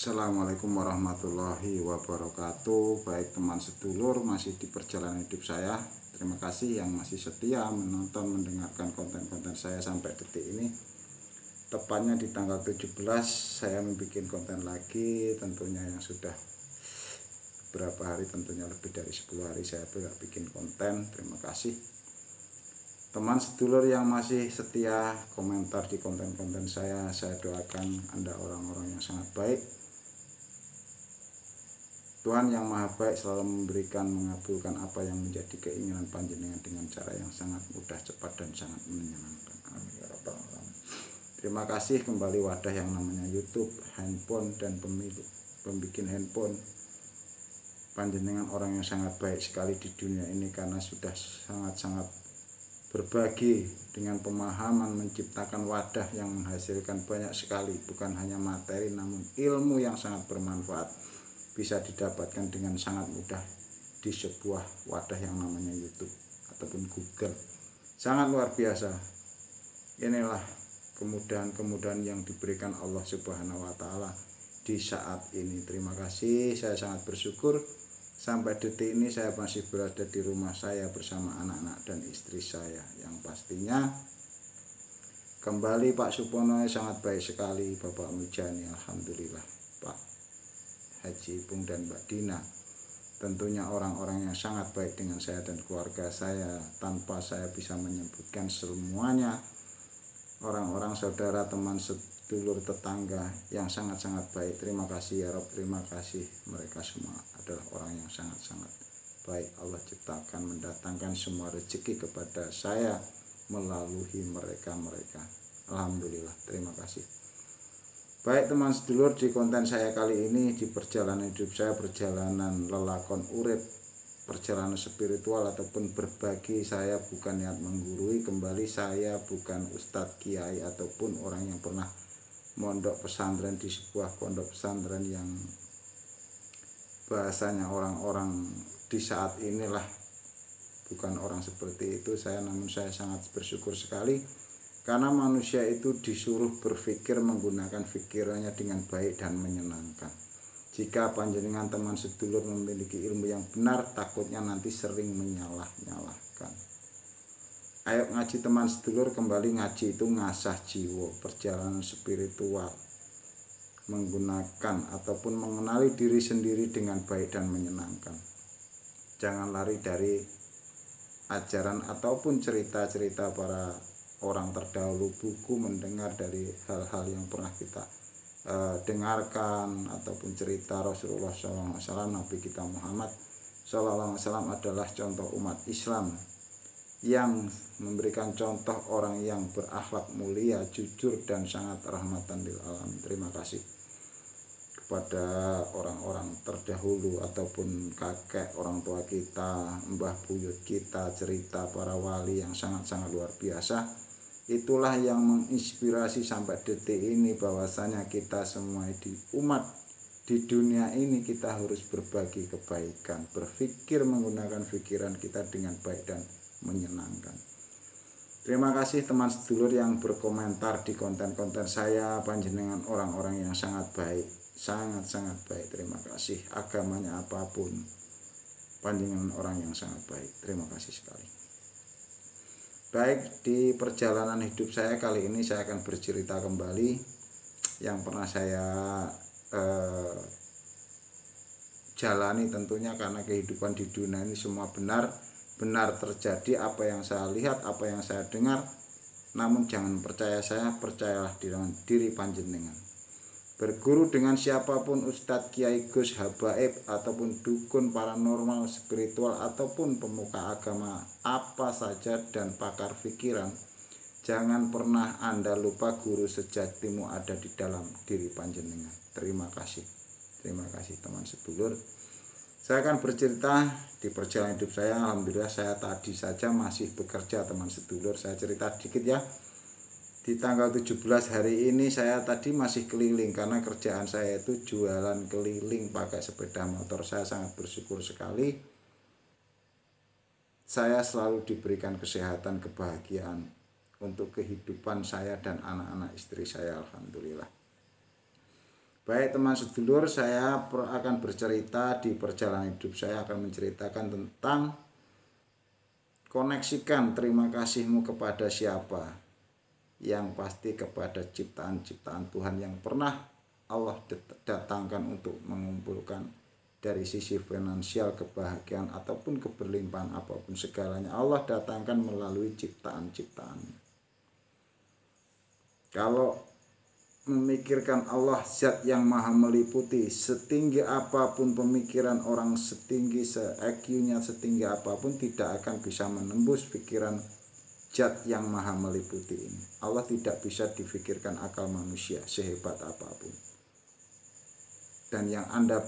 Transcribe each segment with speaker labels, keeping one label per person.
Speaker 1: Assalamualaikum warahmatullahi wabarakatuh. Baik teman sedulur, masih di perjalanan hidup saya. Terima kasih yang masih setia menonton, mendengarkan konten-konten saya sampai detik ini. Tepatnya di tanggal 17 saya membuat konten lagi, tentunya yang sudah beberapa hari, tentunya lebih dari 10 hari saya bikin konten. Terima kasih teman sedulur yang masih setia komentar di konten-konten saya doakan Anda orang-orang yang sangat baik. Tuhan yang Maha Baik selalu memberikan, mengabulkan apa yang menjadi keinginan panjenengan dengan cara yang sangat mudah, cepat, dan sangat menyenangkan. Amin ya rabbal alamin. Terima kasih kembali wadah yang namanya YouTube, handphone, dan pembikin handphone. Panjenengan orang yang sangat baik sekali di dunia ini karena sudah sangat-sangat berbagi dengan pemahaman, menciptakan wadah yang menghasilkan banyak sekali, bukan hanya materi namun ilmu yang sangat bermanfaat bisa didapatkan dengan sangat mudah di sebuah wadah yang namanya YouTube ataupun Google. Sangat luar biasa. Inilah kemudahan-kemudahan yang diberikan Allah Subhanahu wa taala di saat ini. Terima kasih, saya sangat bersyukur sampai detik ini saya masih berada di rumah saya bersama anak-anak dan istri saya, yang pastinya kembali Pak Supono sangat baik sekali, Bapak Mujani, alhamdulillah, Pak Haji Ipung dan Mbak Dina, tentunya orang-orang yang sangat baik dengan saya dan keluarga saya, tanpa saya bisa menyebutkan semuanya. Orang-orang saudara, teman sedulur, tetangga yang sangat-sangat baik. Terima kasih ya Rob, terima kasih. Mereka semua adalah orang yang sangat-sangat baik. Allah ciptakan, mendatangkan semua rezeki kepada saya melalui mereka. Alhamdulillah, terima kasih. Baik teman sedulur, di konten saya kali ini, di perjalanan hidup saya, perjalanan lelakon urip, perjalanan spiritual ataupun berbagi, saya bukan niat menggurui. Kembali, saya bukan ustadz, kiai, ataupun orang yang pernah mondok pesantren di sebuah pondok pesantren yang bahasanya orang-orang di saat inilah, bukan orang seperti itu saya. Namun saya sangat bersyukur sekali karena manusia itu disuruh berpikir menggunakan pikirannya dengan baik dan menyenangkan. Jika panjenengan teman sedulur memiliki ilmu yang benar, takutnya nanti sering menyalah-nyalahkan. Ayo ngaji teman sedulur, kembali ngaji itu ngasah jiwa, perjalanan spiritual, menggunakan ataupun mengenali diri sendiri dengan baik dan menyenangkan. Jangan lari dari ajaran ataupun cerita-cerita para orang terdahulu, buku, mendengar dari hal-hal yang pernah kita dengarkan, ataupun cerita Rasulullah SAW, Nabi kita Muhammad SAW adalah contoh umat Islam yang memberikan contoh orang yang berakhlak mulia, jujur, dan sangat rahmatan lil alamin. Terima kasih kepada orang-orang terdahulu ataupun kakek, orang tua kita, mbah buyut kita, cerita para wali yang sangat-sangat luar biasa. Itulah yang menginspirasi sampai detik ini bahwasanya kita semua di umat di dunia ini kita harus berbagi kebaikan, berpikir menggunakan pikiran kita dengan baik dan menyenangkan. Terima kasih teman sedulur yang berkomentar di konten-konten saya, panjenengan orang-orang yang sangat baik, sangat-sangat baik. Terima kasih, agamanya apapun, panjenengan orang yang sangat baik. Terima kasih sekali. Baik, di perjalanan hidup saya kali ini saya akan bercerita kembali yang pernah saya jalani, tentunya karena kehidupan di dunia ini semua benar terjadi, apa yang saya lihat, apa yang saya dengar. Namun jangan percaya saya, percayalah dengan diri panjenengan. Berguru dengan siapapun, ustadz, kiai, gus, habaib, ataupun dukun, paranormal, spiritual, ataupun pemuka agama apa saja dan pakar pikiran, jangan pernah Anda lupa guru sejatimu ada di dalam diri panjenengan. Terima kasih teman sedulur. Saya akan bercerita di perjalanan hidup saya. Alhamdulillah saya tadi saja masih bekerja teman sedulur. Saya cerita dikit ya. Di tanggal 17 hari ini saya tadi masih keliling karena kerjaan saya itu jualan keliling pakai sepeda motor. Saya sangat bersyukur sekali. Saya selalu diberikan kesehatan, kebahagiaan untuk kehidupan saya dan anak-anak istri saya, alhamdulillah. Baik teman sedulur, saya akan bercerita di perjalanan hidup saya, akan menceritakan tentang koneksikan terima kasihmu kepada siapa. Yang pasti kepada ciptaan-ciptaan Tuhan yang pernah Allah datangkan untuk mengumpulkan dari sisi finansial, kebahagiaan ataupun keberlimpahan apapun segalanya. Allah datangkan melalui ciptaan-ciptaannya. Kalau memikirkan Allah zat yang maha meliputi, setinggi apapun pemikiran orang, setinggi se-EQ-nya, setinggi apapun tidak akan bisa menembus pikiran zat yang maha meliputi ini. Allah tidak bisa difikirkan akal manusia sehebat apapun. Dan yang Anda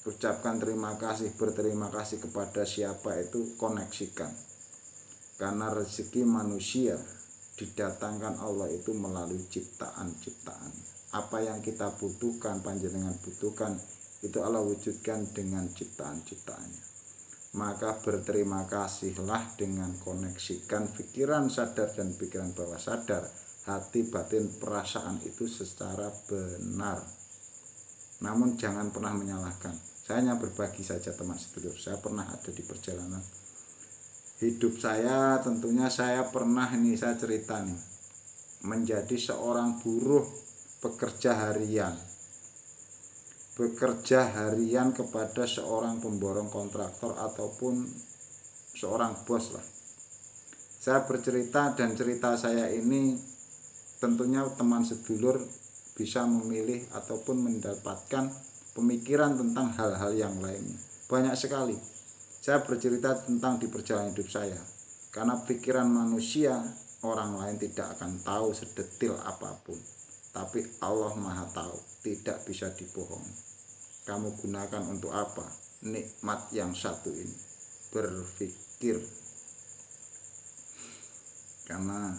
Speaker 1: ucapkan terima kasih, berterima kasih kepada siapa itu koneksikan. Karena rezeki manusia didatangkan Allah itu melalui ciptaan-ciptaan. Apa yang kita butuhkan, panjenengan butuhkan, itu Allah wujudkan dengan ciptaan-ciptaannya. Maka berterima kasihlah dengan koneksikan pikiran sadar dan pikiran bawah sadar, hati, batin, perasaan itu secara benar. Namun jangan pernah menyalahkan. Saya hanya berbagi saja teman sedulur. Saya pernah ada di perjalanan hidup saya, tentunya saya pernah saya cerita nih, menjadi seorang buruh bekerja harian kepada seorang pemborong kontraktor ataupun seorang bos lah. Saya bercerita dan cerita saya ini tentunya teman sedulur bisa memilih ataupun mendapatkan pemikiran tentang hal-hal yang lainnya. Banyak sekali. Saya bercerita tentang di perjalanan hidup saya, karena pikiran manusia orang lain tidak akan tahu sedetil apapun, tapi Allah maha tahu, tidak bisa dibohongi. Kamu gunakan untuk apa nikmat yang satu ini? Berpikir. Karena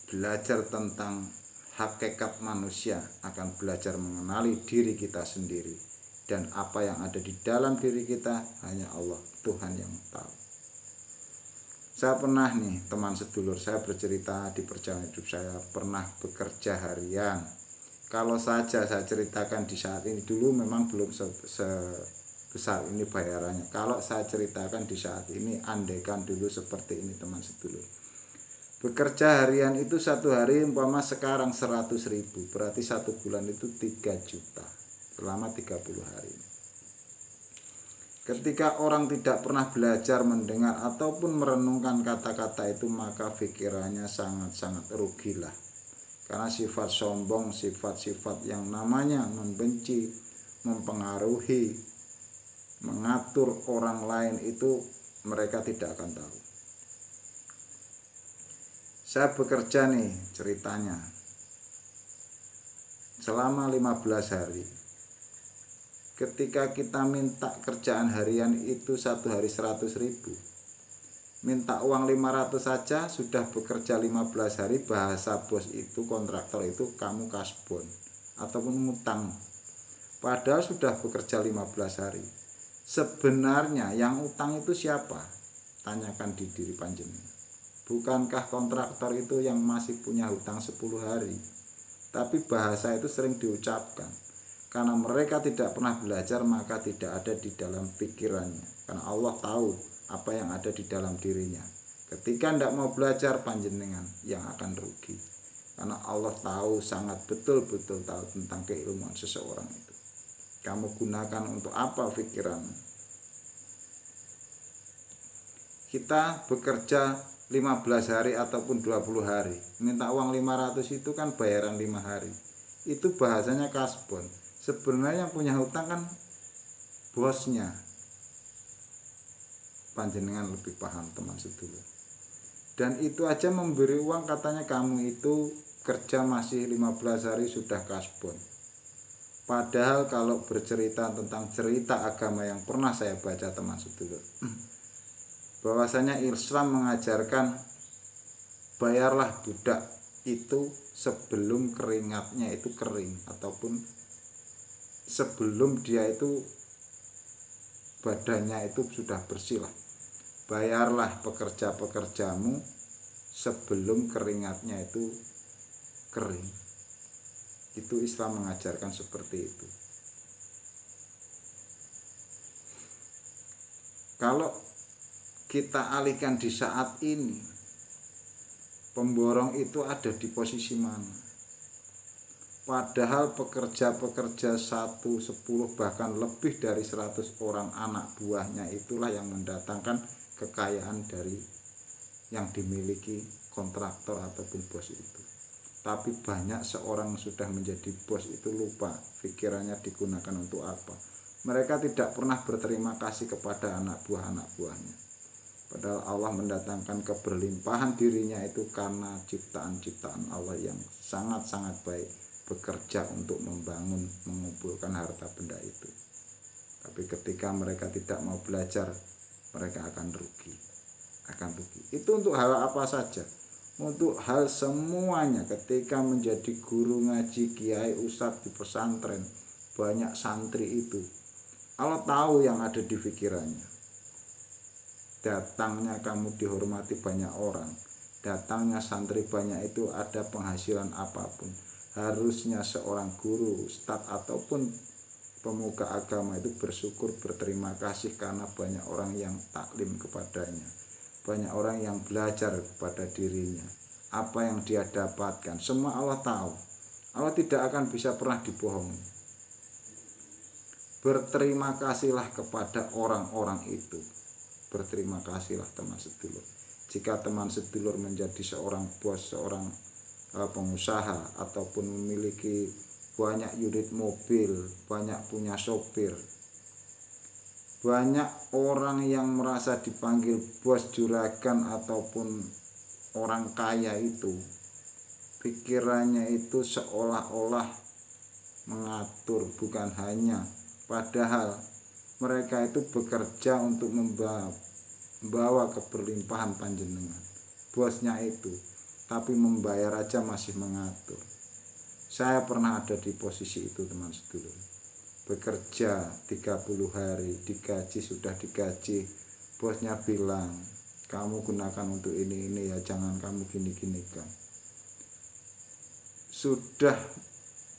Speaker 1: belajar tentang hakikat manusia akan belajar mengenali diri kita sendiri. Dan apa yang ada di dalam diri kita hanya Allah, Tuhan yang tahu. Saya pernah nih teman sedulur, saya bercerita di perjalanan hidup saya pernah bekerja harian. Kalau saja saya ceritakan di saat ini, dulu memang belum sebesar ini bayarannya. Kalau saya ceritakan di saat ini, andaikan dulu seperti ini teman sedulur. Bekerja harian itu satu hari umpama sekarang 100.000, berarti satu bulan itu 3 juta. Selama 30 hari. Ketika orang tidak pernah belajar mendengar ataupun merenungkan kata-kata itu, maka pikirannya sangat-sangat rugilah. Karena sifat sombong, sifat-sifat yang namanya membenci, mempengaruhi, mengatur orang lain itu mereka tidak akan tahu. Saya bekerja nih ceritanya selama 15 hari. Ketika kita minta kerjaan harian itu satu hari 100.000, minta uang 500 saja sudah bekerja 15 hari, bahasa bos itu, kontraktor itu, kamu kasbon ataupun ngutang. Padahal sudah bekerja 15 hari. Sebenarnya yang utang itu siapa? Tanyakan di diri panjenengan. Bukankah kontraktor itu yang masih punya hutang 10 hari? Tapi bahasa itu sering diucapkan. Karena mereka tidak pernah belajar, maka tidak ada di dalam pikirannya. Karena Allah tahu apa yang ada di dalam dirinya. Ketika tidak mau belajar, panjenengan yang akan rugi. Karena Allah tahu, sangat betul-betul tahu tentang keilmuan seseorang itu. Kamu gunakan untuk apa pikiranmu? Kita bekerja 15 hari ataupun 20 hari. Minta uang 500 itu kan bayaran 5 hari. Itu bahasanya kasbon. Sebenarnya yang punya hutang kan bosnya. Panjenengan lebih paham teman sedulur. Dan itu aja memberi uang, katanya kamu itu kerja masih 15 hari sudah kasbon. Padahal kalau bercerita tentang cerita agama yang pernah saya baca teman sedulur, bahwasanya Islam mengajarkan bayarlah budak itu sebelum keringatnya itu kering, ataupun sebelum dia itu badannya itu sudah bersih lah. Bayarlah pekerja-pekerjamu sebelum keringatnya itu kering. Itu Islam mengajarkan seperti itu. Kalau kita alihkan di saat ini, pemborong itu ada di posisi mana? Padahal pekerja-pekerja 1, 10 bahkan lebih dari 100 orang anak buahnya itulah yang mendatangkan kekayaan dari yang dimiliki kontraktor ataupun bos itu. Tapi banyak seorang sudah menjadi bos itu lupa pikirannya digunakan untuk apa. Mereka tidak pernah berterima kasih kepada anak buahnya. Padahal Allah mendatangkan keberlimpahan dirinya itu karena ciptaan-ciptaan Allah yang sangat-sangat baik, bekerja untuk membangun, mengumpulkan harta benda itu. Tapi ketika mereka tidak mau belajar, mereka akan rugi. Itu untuk hal apa saja? Untuk hal semuanya. Ketika menjadi guru ngaji, kiai, ustadz di pesantren, banyak santri itu, Allah tahu yang ada di pikirannya. Datangnya kamu dihormati banyak orang, datangnya santri banyak itu ada penghasilan apapun. Harusnya seorang guru, ustadz ataupun pemuka agama itu bersyukur, berterima kasih karena banyak orang yang taklim kepadanya, banyak orang yang belajar kepada dirinya. Apa yang dia dapatkan semua Allah tahu. Allah tidak akan bisa pernah dibohongi. Berterima kasihlah kepada orang-orang itu. Berterima kasihlah teman sedulur. Jika teman sedulur menjadi seorang bos, seorang pengusaha ataupun memiliki banyak unit mobil, banyak punya sopir, banyak orang yang merasa dipanggil bos, juragan ataupun orang kaya itu, pikirannya itu seolah-olah mengatur, bukan hanya, padahal mereka itu bekerja untuk membawa keberlimpahan panjenengan, bosnya itu, tapi membayar aja masih mengatur. Saya pernah ada di posisi itu teman sedulur. Bekerja 30 hari, digaji, sudah digaji, bosnya bilang, kamu gunakan untuk ini ya, jangan kamu gini-gini kan. Sudah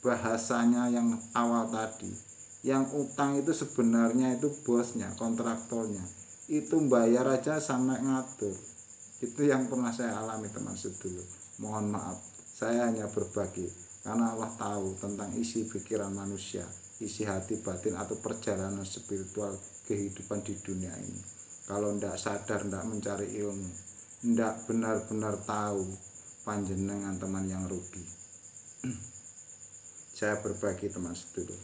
Speaker 1: bahasanya yang awal tadi, yang utang itu sebenarnya itu bosnya, kontraktornya, itu bayar aja sampai ngatur. Itu yang pernah saya alami teman sedulur. Mohon maaf, saya hanya berbagi karena Allah tahu tentang isi pikiran manusia, isi hati batin atau perjalanan spiritual kehidupan di dunia ini. Kalau ndak sadar, ndak mencari ilmu, ndak benar-benar tahu, panjenengan teman yang rugi. Saya berbagi teman sedulur,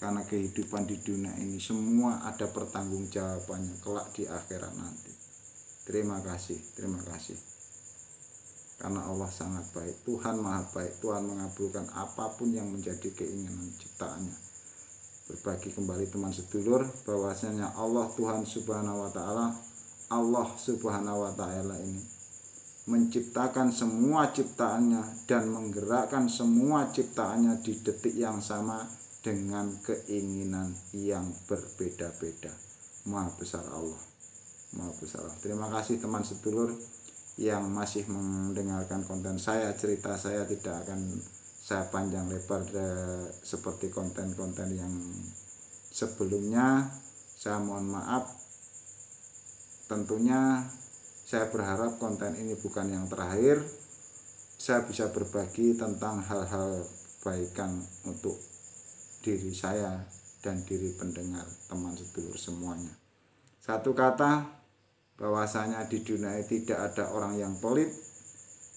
Speaker 1: karena kehidupan di dunia ini semua ada pertanggungjawabannya kelak di akhirat nanti. Terima kasih. Karena Allah sangat baik, Tuhan maha baik, Tuhan mengabulkan apapun yang menjadi keinginan ciptaannya. Berbagi kembali teman sedulur bahwasanya Allah Tuhan Subhanahu wa Ta'ala ini menciptakan semua ciptaannya dan menggerakkan semua ciptaannya di detik yang sama dengan keinginan yang berbeda-beda. Maha besar Allah. Terima kasih teman sedulur yang masih mendengarkan konten saya. Cerita saya tidak akan saya panjang lebar seperti konten-konten yang sebelumnya. Saya mohon maaf. Tentunya saya berharap konten ini bukan yang terakhir. Saya bisa berbagi tentang hal-hal kebaikan untuk diri saya dan diri pendengar, teman sedulur semuanya. Satu kata, bahwasanya di dunia ini tidak ada orang yang pelit,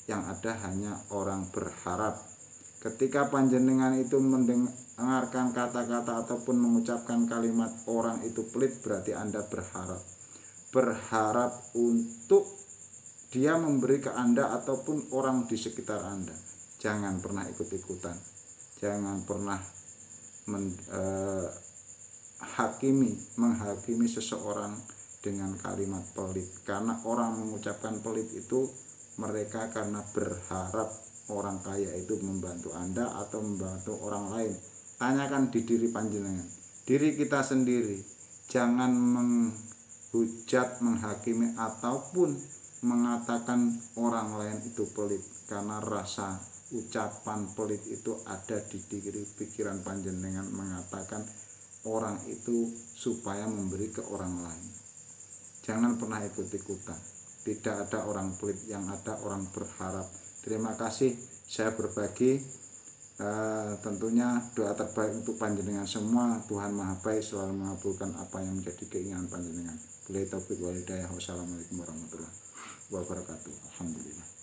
Speaker 1: yang ada hanya orang berharap. Ketika panjenengan itu mendengarkan kata-kata ataupun mengucapkan kalimat orang itu pelit, berarti Anda berharap untuk dia memberi ke Anda ataupun orang di sekitar Anda. Jangan pernah ikut-ikutan, jangan pernah menghakimi seseorang dengan kalimat pelit, karena orang mengucapkan pelit itu mereka karena berharap orang kaya itu membantu Anda atau membantu orang lain. Tanyakan di diri panjenengan, diri kita sendiri. Jangan menghujat, menghakimi ataupun mengatakan orang lain itu pelit karena rasa ucapan pelit itu ada di pikiran panjenengan mengatakan orang itu supaya memberi ke orang lain. Jangan pernah ikut-ikutan. Tidak ada orang pelit, yang ada orang berharap. Terima kasih, saya berbagi tentunya doa terbaik untuk panjenengan semua. Tuhan Maha Baik selalu mengabulkan apa yang menjadi keinginan panjenengan. Billahi taufiq wal hidayah. Wassalamualaikum warahmatullahi wabarakatuh. Alhamdulillah.